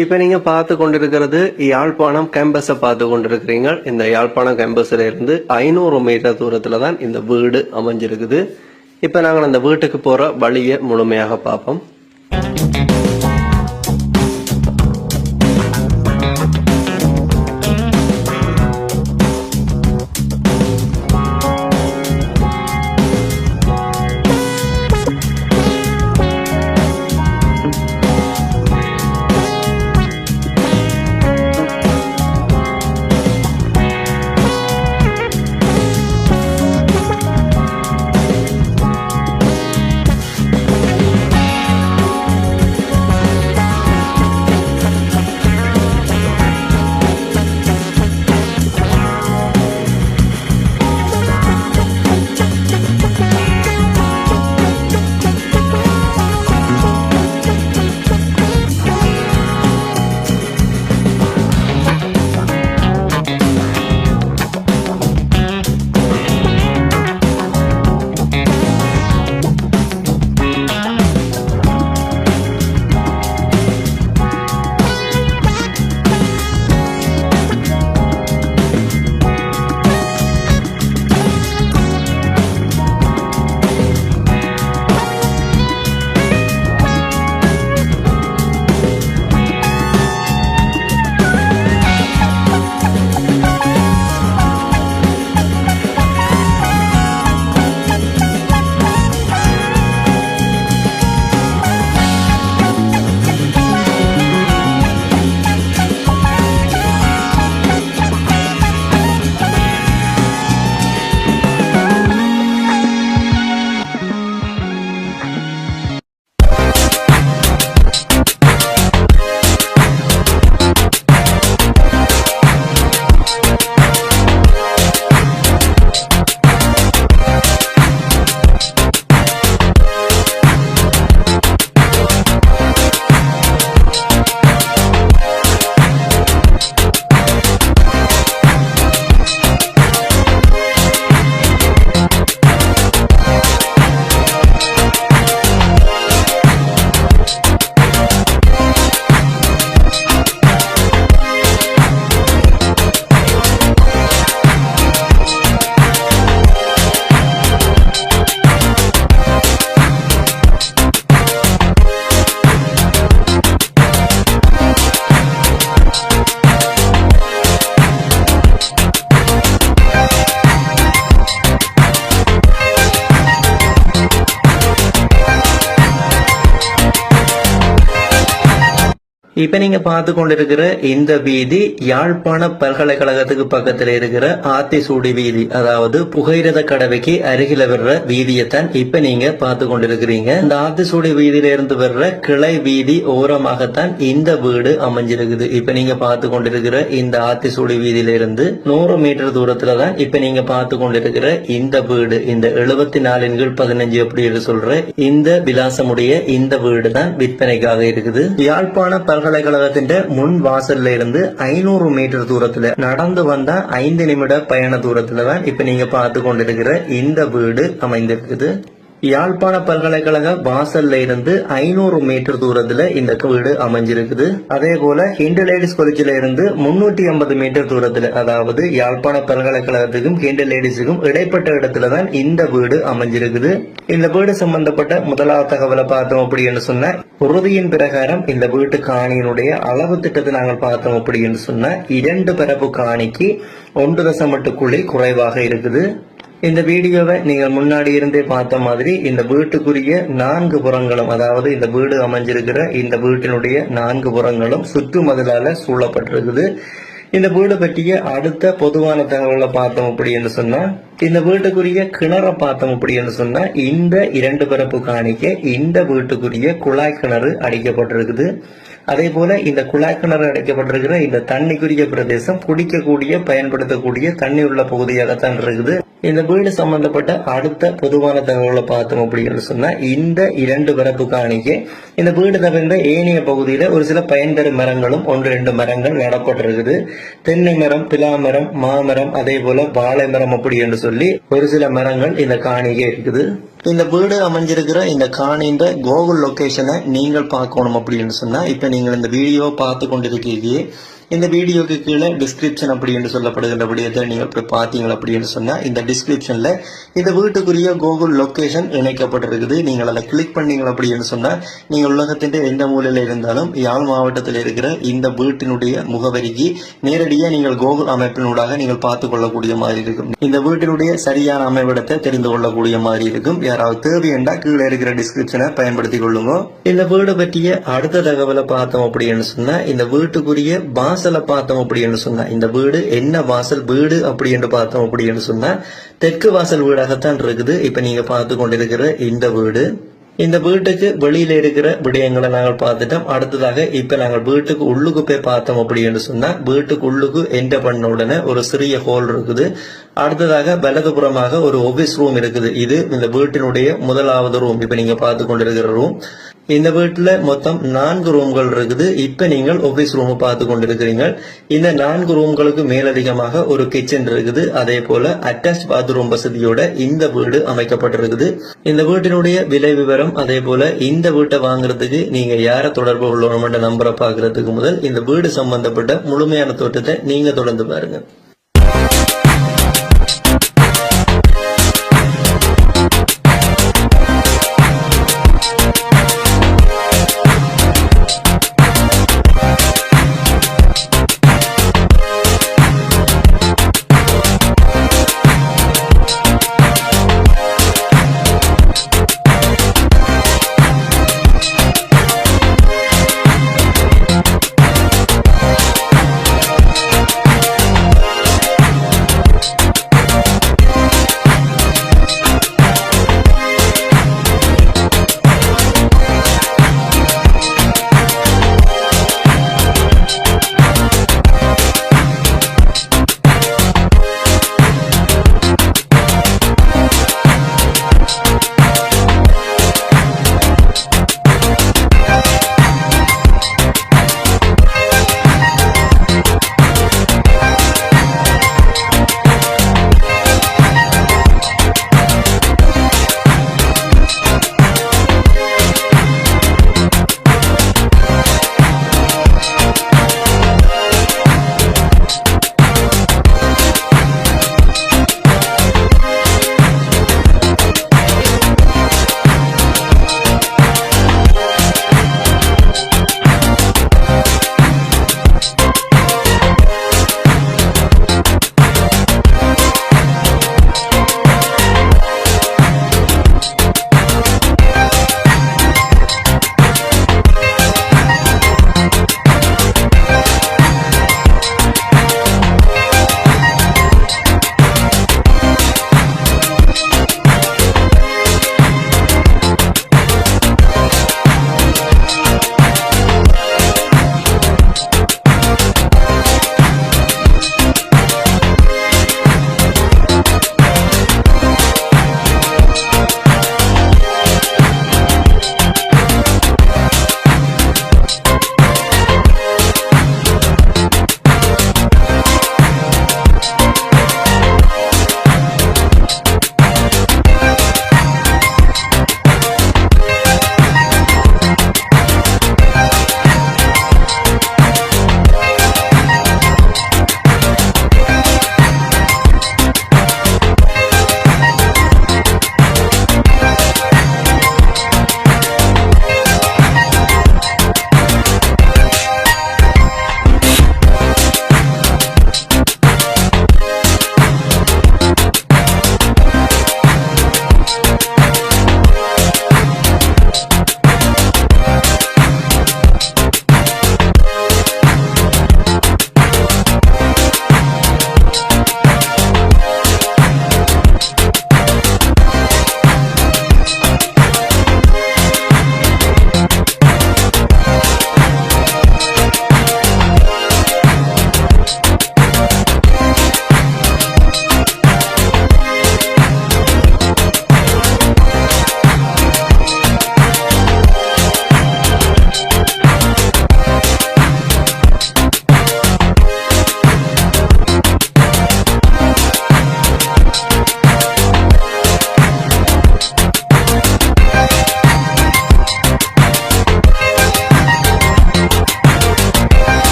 இப்ப நீங்க பார்த்து கொண்டிருக்கிறது யாழ்ப்பாணம் கேம்பஸை பார்த்து கொண்டிருக்கிறீங்க. இந்த யாழ்ப்பாணம் கேம்பஸ்ல இருந்து 500 மீட்டர் தூரத்துல தான் இந்த வீடு அமைஞ்சிருக்குது. இப்ப நாங்கள் அந்த வீட்டுக்கு போற வழியை முழுமையாக பார்ப்போம். இப்ப நீங்க பார்த்து கொண்டிருக்கிற இந்த வீதி யாழ்ப்பாண பல்கலைக்கழகத்துக்கு பக்கத்துல இருக்கிற ஆத்திசூடி வீதி, அதாவது புகையிரத கடவைக்கு அருகில வர்ற வீதியைத்தான் இப்ப நீங்க பார்த்து கொண்டிருக்கிறீங்க. இந்த ஆத்திசூடி வீதியில இருந்து வர்ற கிளை வீதி ஓரமாகத்தான் இந்த வீடு அமைஞ்சிருக்குது. இப்ப நீங்க பார்த்து கொண்டிருக்கிற இந்த ஆத்திசூடி வீதியில இருந்து 100 மீட்டர் தூரத்துல தான் இப்ப நீங்க பார்த்து கொண்டிருக்கிற இந்த வீடு, இந்த 74/15 எப்படி சொல்ற இந்த விலாசமுடைய இந்த வீடு தான் விற்பனைக்காக இருக்குது. யாழ்ப்பாண பல்கலைக்கழகத்தின் முன் வாசல்ல இருந்து 500 மீட்டர் தூரத்துல நடந்து வந்தா 5 நிமிட பயண தூரத்துல தான் இப்ப நீங்க பார்த்து கொண்டிருக்கிற இந்த வீடு அமைந்திருக்குது. யாழ்ப்பாண பல்கலைக்கழக வாசல்ல இருந்து 500 மீட்டர் தூரத்துல இந்த வீடு அமைஞ்சிருக்குது. அதே போல ஹிந்து லேடிஸ் காலேஜ்ல இருந்து 350 மீட்டர் தூரத்துல, அதாவது யாழ்ப்பாண பல்கலைக்கழகத்துக்கும் ஹிந்து லேடிஸுக்கும் இடைப்பட்ட இடத்துலதான் இந்த வீடு அமைஞ்சிருக்குது. இந்த வீடு சம்பந்தப்பட்ட முதலாவது தகவலை பார்த்தோம் அப்படின்னு சொன்னா, உறுதியின் பிரகாரம் இந்த வீட்டு காணியினுடைய அளவு திட்டத்தை நாங்கள் பார்த்தோம் அப்படின்னு சொன்னா 2 பரப்பு காணிக்கு 1.8 குறைவாக இருக்குது. இந்த வீடியோவை நீங்கள் முன்னாடி இருந்தே பார்த்த மாதிரி இந்த வீட்டுக்குரிய 4 புறங்களும், அதாவது இந்த வீடு அமைஞ்சிருக்கிற இந்த வீட்டினுடைய 4 புறங்களும் சுற்று மதிலால சூழப்பட்டிருக்குது. இந்த வீடு பற்றிய அடுத்த பொதுவான தகவலை பார்த்தோம் அப்படின்னு சொன்னா, இந்த வீட்டுக்குரிய கிணற பார்த்தோம் அப்படின்னு சொன்னா, இந்த 2 பரப்பு காணிக்க இந்த வீட்டுக்குரிய குழாய் கிணறு அடிக்கப்பட்டிருக்குது. அதே போல இந்த குழாய் கிணறு அடைக்கப்பட்டிருக்கிற இந்த தண்ணிக்குரிய பிரதேசம் குடிக்கக்கூடிய பயன்படுத்தக்கூடிய தண்ணி உள்ள பகுதியாகத்தான் இருக்குது. இந்த வீடு சம்பந்தப்பட்ட அடுத்த பொதுவான தகவலை பார்த்தோம் அப்படின்னு சொன்னா, இந்த 2 பரப்பு காணிக்க இந்த வீடு தவிர்ந்த ஏனைய பகுதியில ஒரு சில பயன்தரும் மரங்களும் 1-2 மரங்கள் நடப்பட்டிருக்குது. தென்னை மரம், பிலா மரம், மாமரம், அதே போல வாழை மரம் அப்படி என்று சொல்லி ஒரு சில மரங்கள் இந்த காணிக்க இருக்குது. இந்த வீடு அமைஞ்சிருக்கிற இந்த காணின்ற கூகுள் லொகேஷனை நீங்கள் பார்க்கணும் அப்படின்னு சொன்னா இப்ப நீங்கள் இந்த வீடியோ பார்த்து கொண்டிருக்கீங்க. இந்த வீடியோக்கு கீழே டிஸ்கிரிப்ஷன் அப்படின்னு சொல்லப்படுகின்ற விடயத்தை நீங்கள் போய் பார்த்தீங்க அப்படின்னு சொன்னா இந்த டிஸ்கிரிப்ஷன்ல இந்த வீட்டுக்குரிய கூகுள் லொகேஷன் இணைக்கப்பட்டிருக்குது. நீங்கள் அதை கிளிக் பண்ணீங்க அப்படின்னு சொன்னா நீங்கள் உலகத்தின் எந்த மூலையில இருந்தாலும் யாழ் மாவட்டத்தில் இருக்கிற இந்த வீட்டினுடைய முகவரிக்கு நேரடியாக நீங்கள் கூகுள் அமைப்பினூடாக நீங்கள் பார்த்து கொள்ளக்கூடிய மாதிரி இருக்கும். இந்த வீட்டினுடைய சரியான அமைவிடத்தை தெரிந்து கொள்ளக்கூடிய மாதிரி இருக்கும். யாராவது தேவையண்டா கீழே இருக்கிற டிஸ்கிரிப்ஷனை பயன்படுத்திக் கொள்ளுங்க. இந்த வீடு பற்றிய அடுத்த தகவலை பார்த்தோம் அப்படின்னு சொன்னா இந்த வீட்டுக்குரிய வாசலை பார்த்தோம் அப்படின்னு சொன்னா இந்த வீடு என்ன வாசல் வீடு அப்படின்னு பார்த்தோம் அப்படின்னு சொன்னா தெற்கு வாசல் வீடாகத்தான் இருக்குது. இப்ப நீங்க பார்த்து கொண்டிருக்கிற இந்த வீடு. இந்த வீட்டுக்கு வெளியில இருக்கிற விடயங்களை நாங்கள் பார்த்துட்டோம். அடுத்ததாக இப்ப நாங்கள் வீட்டுக்கு உள்ளுக்கு போய் பார்த்தோம் அப்படின்னு சொன்னா வீட்டுக்கு உள்ளுக்கு என்டர் பண்ண உடனே ஒரு சிறிய ஹோல் இருக்குது. அடுத்ததாக வலதுபுறமாக ஒரு ஆபீஸ் ரூம் இருக்குது. இது இந்த வீட்டினுடைய முதலாவது ரூம். இப்ப நீங்க பார்த்து கொண்டிருக்கிற ரூம். இந்த வீட்டுல மொத்தம் 4 ரூம்கள் இருக்குது. இப்ப நீங்கள் ஆபீஸ் ரூம் பார்த்து கொண்டிருக்கிறீங்க. இந்த 4 ரூம்களுக்கு மேலதிகமாக ஒரு கிச்சன் இருக்குது. அதே போல அட்டாச் பாத்ரூம் வசதியோட இந்த வீடு அமைக்கப்பட்டிருக்குது. இந்த வீட்டினுடைய விலை விவரம் அதே போல இந்த வீட்டை வாங்குறதுக்கு நீங்க யாரை தொடர்பு கொள்ளணும்ன்ற நம்பரை பாக்குறதுக்கு முதல் இந்த வீடு சம்பந்தப்பட்ட முழுமையான தோட்டத்தை நீங்க தொடர்ந்து பாருங்க.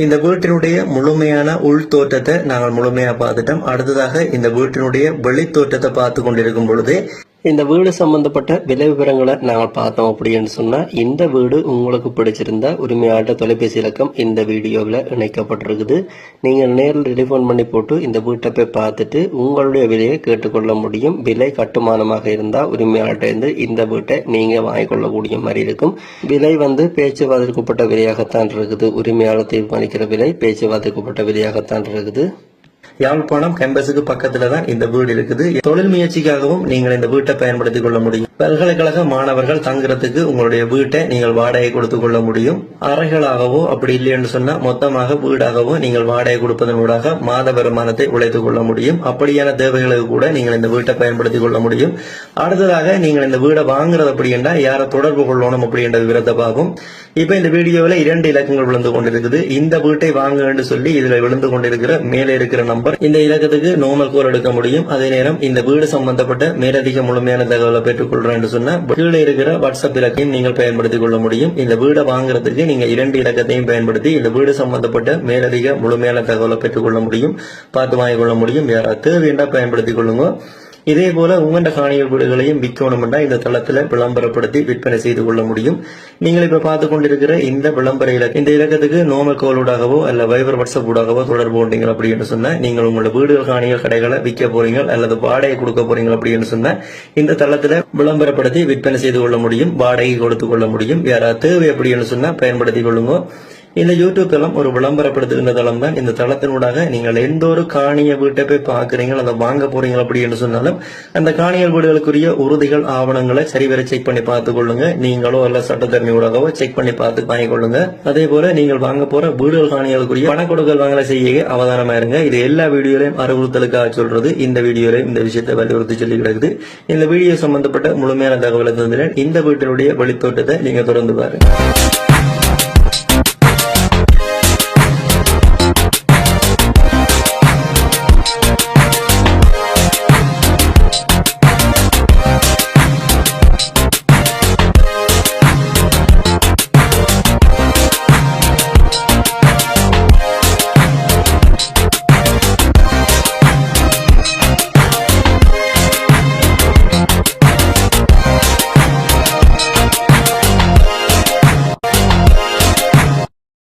இந்த வீட்டினுடைய முழுமையான உள் தோற்றத்தை நாங்கள் முழுமையா பார்த்துட்டோம். அடுத்ததாக இந்த வீட்டினுடைய வெளி தோற்றத்தை பார்த்து கொண்டிருக்கும் பொழுது இந்த வீடு சம்பந்தப்பட்ட விலை விவரங்களை நாங்கள் பார்த்தோம் அப்படின்னு சொன்னா, இந்த வீடு உங்களுக்கு பிடிச்சிருந்தா உரிமையாளர் தொலைபேசி இலக்கம் இந்த வீடியோவில் இணைக்கப்பட்டிருக்குது. நீங்கள் நேரில் டெலிஃபோன் பண்ணி போட்டு இந்த வீட்டை போய் பார்த்துட்டு உங்களுடைய விலையை கேட்டுக்கொள்ள முடியும். விலை கட்டுமானமாக இருந்தால் உரிமையாளர்கிட்ட இருந்து இந்த வீட்டை நீங்க வாங்கிக்கொள்ளக்கூடிய மாதிரி இருக்கும். விலை பேச்சுவார்த்தைக்குட்பட்ட விலையாகத்தான் இருக்குது. உரிமையாளர் தீர்மானிக்கிற விலை பேச்சுவார்த்தைக்குட்பட்ட விலையாகத்தான் இருக்குது. யாழ்ப்பாணம் கேம்பஸுக்கு பக்கத்துல தான் இந்த வீடு இருக்குது. தொழில் முயற்சிக்காகவும் நீங்கள் இந்த வீட்டை பயன்படுத்திக் கொள்ள முடியும். பல்கலைக்கழக மாணவர்கள் தங்குறதுக்கு உங்களுடைய வீட்டை நீங்கள் வாடகை கொடுத்துக் கொள்ள முடியும். அறைகளாகவோ அப்படி இல்லை என்று சொன்னா மொத்தமாக வீடாகவோ நீங்கள் வாடகை கொடுப்பதன் ஊடாக மாத வருமானத்தை உழைத்துக் கொள்ள முடியும். அப்படியான தேவைகளுக்கு கூட நீங்கள் இந்த வீட்டை பயன்படுத்திக் கொள்ள முடியும். அடுத்ததாக நீங்கள் இந்த வீடை வாங்குறது அப்படி என்றால் யாரை தொடர்பு கொள்ளணும் அப்படின்ற விவரத்தை பார்க்கும். இப்ப இந்த வீடியோவில் 2 இலக்கங்கள் விழுந்து கொண்டிருக்குது. இந்த வீட்டை வாங்க என்று சொல்லி இதுல விழுந்து கொண்டிருக்கிற மேலே இருக்கிற நம்பர், இந்த இலக்கத்துக்கு நார்மல் கால் எடுக்க முடியும். அதே நேரம் இந்த வீடு சம்பந்தப்பட்ட மேலதிக முழுமையான தகவலை பெற்றுக்கொள்றேன் சொன்னா கீழே இருக்கிற வாட்ஸ்அப் இலக்கையும் நீங்கள் பயன்படுத்திக் கொள்ள முடியும். இந்த வீடை வாங்குறதுக்கு நீங்க 2 இலக்கத்தையும் பயன்படுத்தி இந்த வீடு சம்பந்தப்பட்ட மேலதிக முழுமையான தகவலை பெற்றுக்கொள்ள முடியும், பார்த்து வாங்கிக் கொள்ள முடியும். யாராவது தேவையா பயன்படுத்திக் கொள்ளுங்க. இதே போல உங்கண்ட காணிகள் வீடுகளையும் விற்கணும்னா இந்த தளத்துல விளம்பரப்படுத்தி விற்பனை செய்து கொள்ள முடியும். நீங்கள் இப்ப பார்த்து கொண்டிருக்கிற இந்த விளம்பர இலக்கு, இந்த இலக்கத்துக்கு நார்மல் கால் ஊடாகவோ அல்ல வைபர் வாட்ஸ்அப் ஊடாகவோ தொடர்பு கொண்டீங்க அப்படின்னு சொன்னா, நீங்கள் உங்களோட வீடுகள் காணிகள் கடைகளை விற்க போறீங்க அல்லது வாடகை கொடுக்க போறீங்க அப்படின்னு சொன்னா இந்த தளத்துல விளம்பரப்படுத்தி விற்பனை செய்து கொள்ள முடியும், வாடகை கொடுத்துக் கொள்ள முடியும். யாராவது தேவை அப்படின்னு சொன்னா பயன்படுத்திக் கொள்ளுங்க. இந்த யூடியூப் தளம் ஒரு விளம்பரப்படுத்துகின்ற தளம் தான். இந்த தளத்தினூடாக நீங்கள் எந்த ஒரு காணிய வீட்டை போய் பாக்குறீங்க அதை வாங்க போறீங்க அப்படின்னு சொன்னாலும் அந்த காணியல் வீடுகளுக்குரிய உறுதிகள் ஆவணங்களை சரிவர செக் பண்ணி பார்த்துக் கொள்ளுங்க. நீங்களோ அல்ல சட்டத்தரணி ஊடாகவோ செக் பண்ணி பார்த்து வாங்கிக் கொள்ளுங்க. அதே போல நீங்கள் வாங்க போற வீடுகள் காணிகளுக்குரிய பண கொடுக்கல் வாங்கலை செய்ய அவதானமா இருங்க. இது எல்லா வீடியோலையும் அறிவுறுத்தலுக்காக சொல்றது. இந்த வீடியோல இந்த விஷயத்தை வலியுறுத்தி சொல்லி கிடக்குது. இந்த வீடியோ சம்பந்தப்பட்ட முழுமையான தகவலை தந்துடன் இந்த வீட்டினுடைய வெளித்தோட்டத்தை நீங்க தொடர்ந்து பாருங்க.